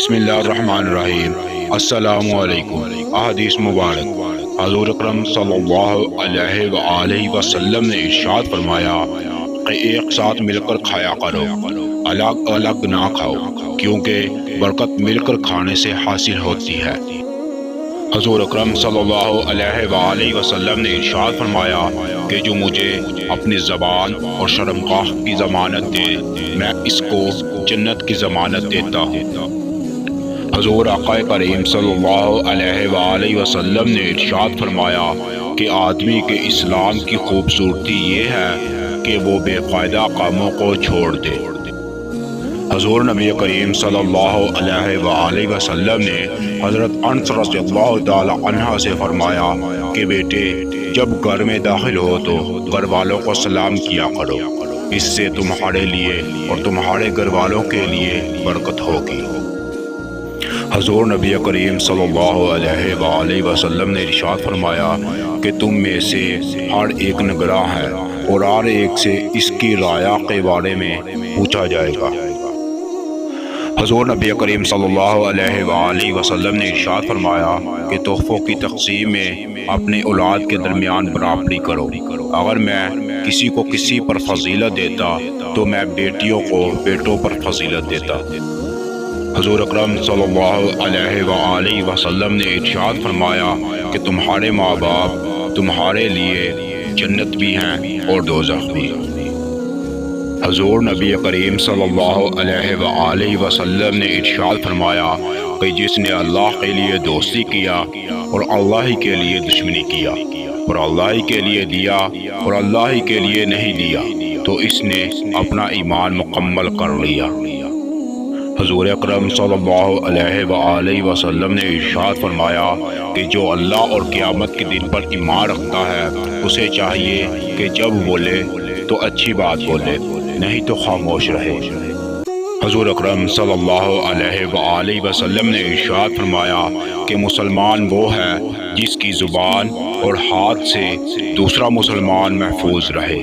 بسم اللہ الرحمن الرحیم۔ السلام علیکم۔ احادیث مبارک۔ حضور اکرم صلی اللہ علیہ وآلہ وسلم نے ارشاد فرمایا کہ ایک ساتھ مل کر کھایا کرو، الگ الگ نہ کھاؤ، کیونکہ برکت مل کر کھانے سے حاصل ہوتی ہے۔ حضور اکرم صلی اللہ علیہ وآلہ وسلم نے ارشاد فرمایا کہ جو مجھے اپنی زبان اور شرمگاہ کی ضمانت دے، میں اس کو جنت کی ضمانت دیتا ہوں۔ حضور آقا کریم صلی اللہ علیہ وآلہ وسلم نے ارشاد فرمایا کہ آدمی کے اسلام کی خوبصورتی یہ ہے کہ وہ بے فائدہ کاموں کو چھوڑ دے۔ حضور نبی کریم صلی اللہ علیہ وآلہ وسلم نے حضرت انس رضی اللہ تعالی عنہ سے فرمایا کہ بیٹے، جب گھر میں داخل ہو تو گھر والوں کو سلام کیا کرو، اس سے تمہارے لیے اور تمہارے گھر والوں کے لیے برکت ہوگی۔ حضور نبی کریم صلی اللہ علیہ وآلہ وسلم نے ارشاد فرمایا کہ تم میں سے ہر ایک نگراں ہے اور ہر ایک سے اس کی رعایا کے بارے میں پوچھا جائے گا۔ حضور نبی کریم صلی اللہ علیہ وآلہ وسلم نے ارشاد فرمایا کہ تحفوں کی تقسیم میں اپنے اولاد کے درمیان برابری کرو۔ اگر میں کسی کو کسی پر فضیلت دیتا تو میں بیٹیوں کو بیٹوں پر فضیلت دیتا۔ حضور اکرم صلی اللہ علیہ وآلہ وسلم نے ارشاد فرمایا کہ تمہارے ماں باپ تمہارے لیے جنت بھی ہیں اور دوزخ بھی۔ حضور نبی کریم صلی اللہ علیہ وآلہ وسلم نے ارشاد فرمایا کہ جس نے اللہ کے لیے دوستی کیا اور اللہ ہی کے لیے دشمنی کیا اور اللہ ہی کے لیے دیا اور اللہ ہی کے لیے نہیں دیا تو اس نے اپنا ایمان مکمل کر لیا۔ حضور اکرم صلی اللہ علیہ وآلہ وسلم نے ارشاد فرمایا کہ جو اللہ اور قیامت کے دن پر ایمان رکھتا ہے اسے چاہیے کہ جب بولے تو اچھی بات بولے، نہیں تو خاموش رہے۔ حضور اکرم صلی اللہ علیہ وآلہ وسلم نے ارشاد فرمایا کہ مسلمان وہ ہے جس کی زبان اور ہاتھ سے دوسرا مسلمان محفوظ رہے۔